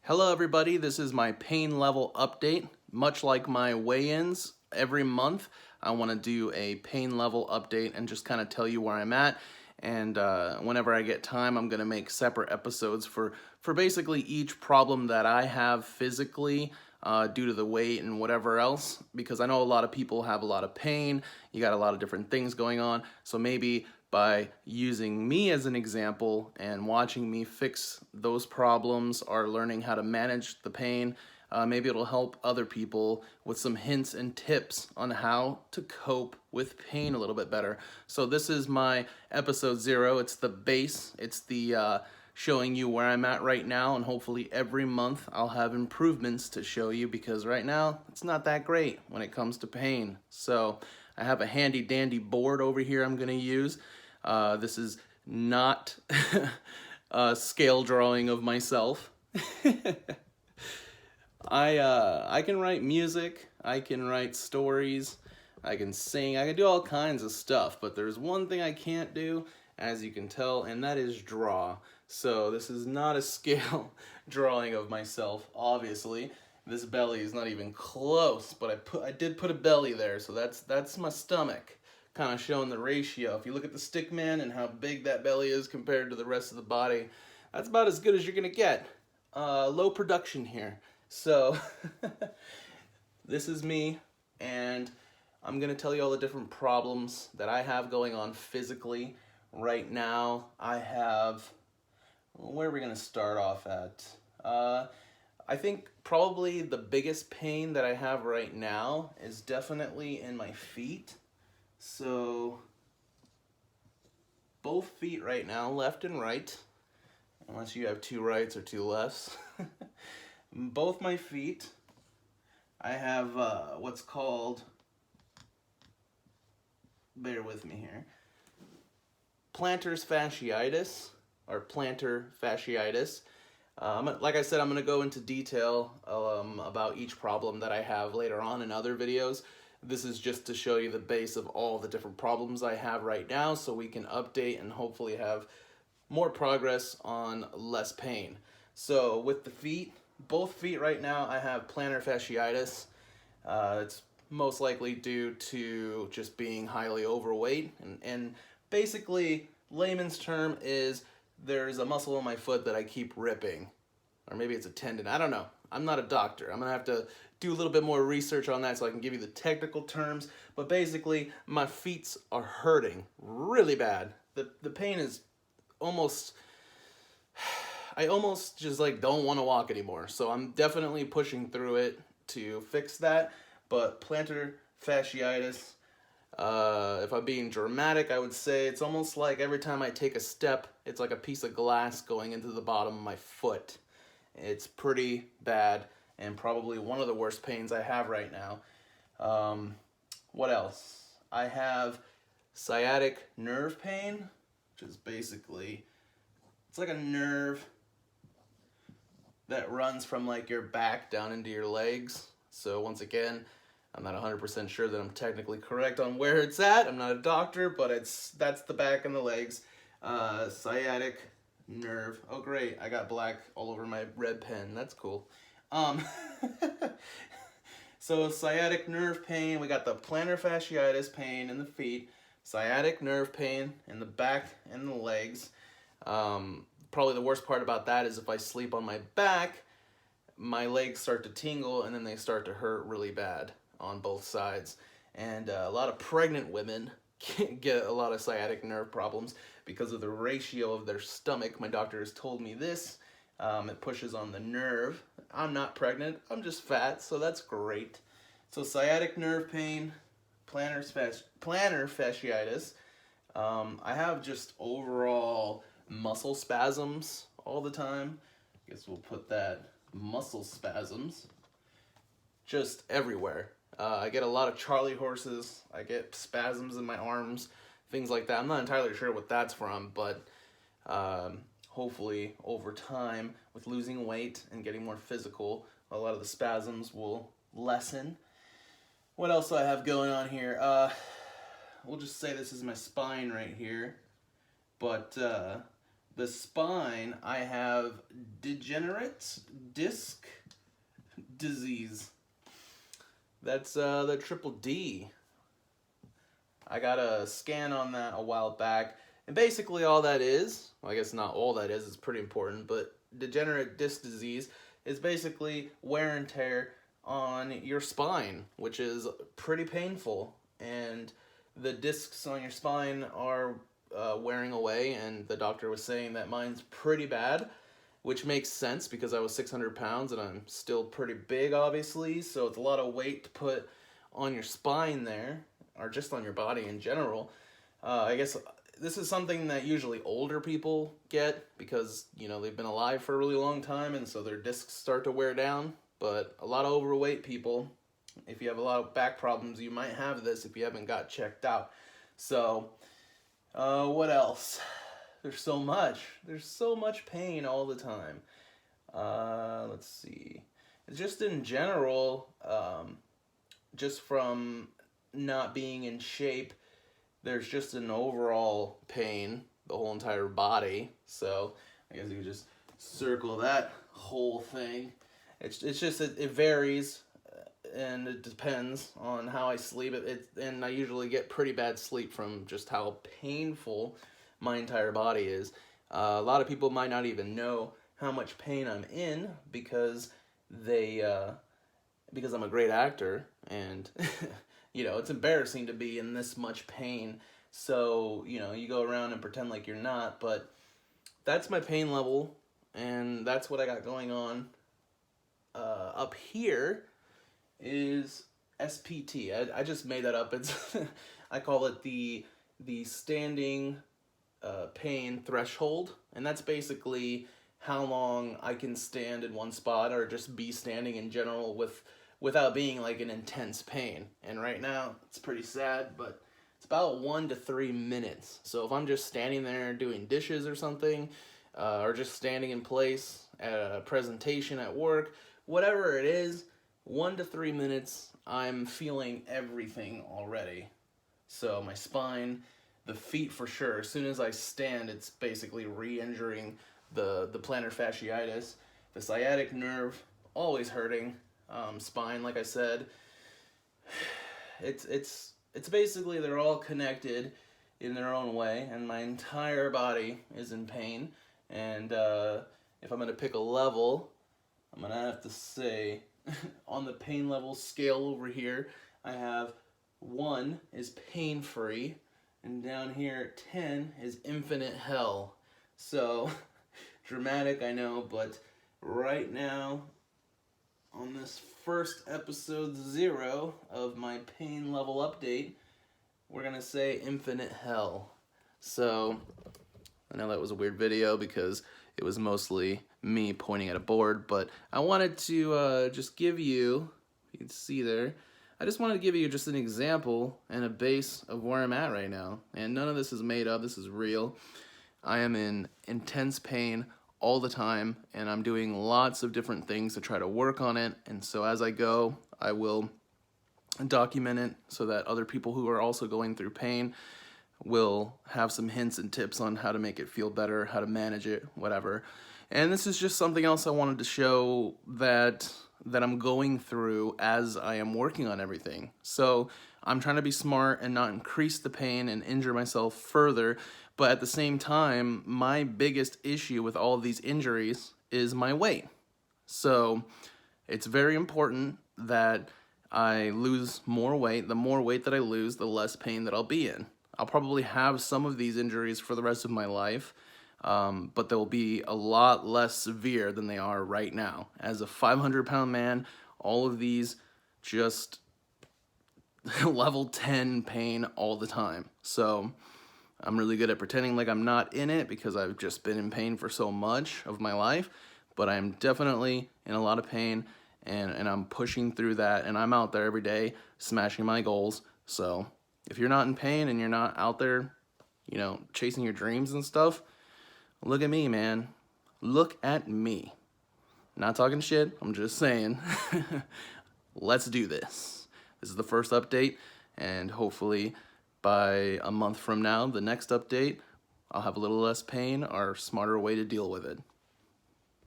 Hello everybody, this is my pain level update. Much like my weigh-ins, every month I want to do a pain level update and just kind of tell you where I'm at. And whenever I get time, I'm going to make separate episodes for basically each problem that I have physically due to the weight and whatever else. Because I know a lot of people have a lot of pain, you got a lot of different things going on. So maybe by using me as an example and watching me fix those problems or learning how to manage the pain, maybe it'll help other people with some hints and tips on how to cope with pain a little bit better. So this is my episode 0. It's the base. It's the showing you where I'm at right now, and hopefully every month I'll have improvements to show you, because right now it's not that great when it comes to pain. So I have a handy dandy board over here I'm going to use. This is not a scale drawing of myself. I can write music, I can write stories, I can sing, I can do all kinds of stuff, but there's one thing I can't do, as you can tell, and that is draw. So this is not a scale drawing of myself, obviously. This belly is not even close, but I did put a belly there, so that's my stomach, kind of showing the ratio. If you look at the stick man and how big that belly is compared to the rest of the body, that's about as good as you're gonna get. Low production here. So this is me, and I'm gonna tell you all the different problems that I have going on physically right now. I have, where are we gonna start off at? I think probably the biggest pain that I have right now is definitely in my feet. So both feet right now, left and right, unless you have 2 rights or 2 lefts. Both my feet, I have what's called, bear with me here, plantar fasciitis, or plantar fasciitis. Like I said, I'm going to go into detail about each problem that I have later on in other videos. This is just to show you the base of all the different problems I have right now, so we can update and hopefully have more progress on less pain. So with the feet, both feet right now, I have plantar fasciitis. It's most likely due to just being highly overweight, and basically layman's term is there's a muscle in my foot that I keep ripping, or maybe it's a tendon, I don't know. I'm not a doctor. I'm gonna have to do a little bit more research on that so I can give you the technical terms, but basically my feet are hurting really bad. The pain is almost, I almost just like don't want to walk anymore. So I'm definitely pushing through it to fix that. But plantar fasciitis, if I'm being dramatic, I would say it's almost like every time I take a step, it's like a piece of glass going into the bottom of my foot. It's pretty bad, and probably one of the worst pains I have right now. What else? I have sciatic nerve pain, which is basically, it's like a nerve that runs from like your back down into your legs. So once again, I'm not 100% sure that I'm technically correct on where it's at. I'm not a doctor, but that's the back and the legs. Sciatic nerve. Oh great, I got black all over my red pen. That's cool. So sciatic nerve pain, we got the plantar fasciitis pain in the feet, sciatic nerve pain in the back and the legs. Probably the worst part about that is if I sleep on my back, my legs start to tingle and then they start to hurt really bad on both sides. And a lot of pregnant women get a lot of sciatic nerve problems because of the ratio of their stomach. My doctor has told me this. It pushes on the nerve. I'm not pregnant, I'm just fat, so that's great. So sciatic nerve pain, plantar fasciitis. I have just overall muscle spasms all the time. I guess we'll put that, muscle spasms, just everywhere. I get a lot of Charlie horses. I get spasms in my arms, things like that. I'm not entirely sure what that's from, but hopefully over time, with losing weight and getting more physical, a lot of the spasms will lessen. What else do I have going on here? We'll just say this is my spine right here, but the spine, I have degenerate disc disease. That's the triple D. I got a scan on that a while back, and basically all that is, well, I guess not all that is, it's pretty important, but degenerate disc disease is basically wear and tear on your spine, which is pretty painful, and the discs on your spine are wearing away, and the doctor was saying that mine's pretty bad, which makes sense because I was 600 pounds and I'm still pretty big, obviously, so it's a lot of weight to put on your spine there, or just on your body in general. I guess this is something that usually older people get because, you know, they've been alive for a really long time, and so their discs start to wear down. But a lot of overweight people, if you have a lot of back problems, you might have this if you haven't got checked out. So, what else? There's so much pain all the time. Let's see. Just in general, just from not being in shape, there's just an overall pain, the whole entire body. So I guess you could just circle that whole thing. It's just, it varies, and it depends on how I sleep. And I usually get pretty bad sleep from just how painful my entire body is. A lot of people might not even know how much pain I'm in because because I'm a great actor, and you know, it's embarrassing to be in this much pain. So, you know, you go around and pretend like you're not, but that's my pain level, and that's what I got going on. Up here is SPT. I just made that up. It's I call it the standing pain threshold, and that's basically how long I can stand in one spot or just be standing in general without being like an intense pain. And right now it's pretty sad, but it's about 1 to 3 minutes. So if I'm just standing there doing dishes or something, or just standing in place at a presentation at work, whatever it is, 1 to 3 minutes, I'm feeling everything already. So my spine, the feet for sure. As soon as I stand, it's basically re-injuring the plantar fasciitis. The sciatic nerve, always hurting. Spine, like I said, it's basically, they're all connected in their own way, and my entire body is in pain. And if I'm gonna pick a level, I'm gonna have to say on the pain level scale over here, I have 1 is pain-free, and down here 10 is infinite hell. So dramatic, I know, but right now on this first episode 0 of my pain level update, we're gonna say infinite hell. So I know that was a weird video because it was mostly me pointing at a board, but I wanted to just give you can see there, I just wanted to give you just an example and a base of where I'm at right now. And none of this is made up, this is real. I am in intense pain all the time, and I'm doing lots of different things to try to work on it. And so as I go, I will document it so that other people who are also going through pain will have some hints and tips on how to make it feel better, how to manage it, whatever. And this is just something else I wanted to show that I'm going through as I am working on everything. So I'm trying to be smart and not increase the pain and injure myself further, but at the same time, my biggest issue with all of these injuries is my weight. So it's very important that I lose more weight. The more weight that I lose, the less pain that I'll be in. I'll probably have some of these injuries for the rest of my life, but they'll be a lot less severe than they are right now. As a 500-pound man, all of these just level 10 pain all the time. So I'm really good at pretending like I'm not in it because I've just been in pain for so much of my life, but I'm definitely in a lot of pain, and I'm pushing through that, and I'm out there every day smashing my goals. So if you're not in pain and you're not out there, you know, chasing your dreams and stuff, look at me, man. Look at me. Not talking shit, I'm just saying. Let's do this. This is the first update, and hopefully by a month from now, the next update, I'll have a little less pain or smarter way to deal with it.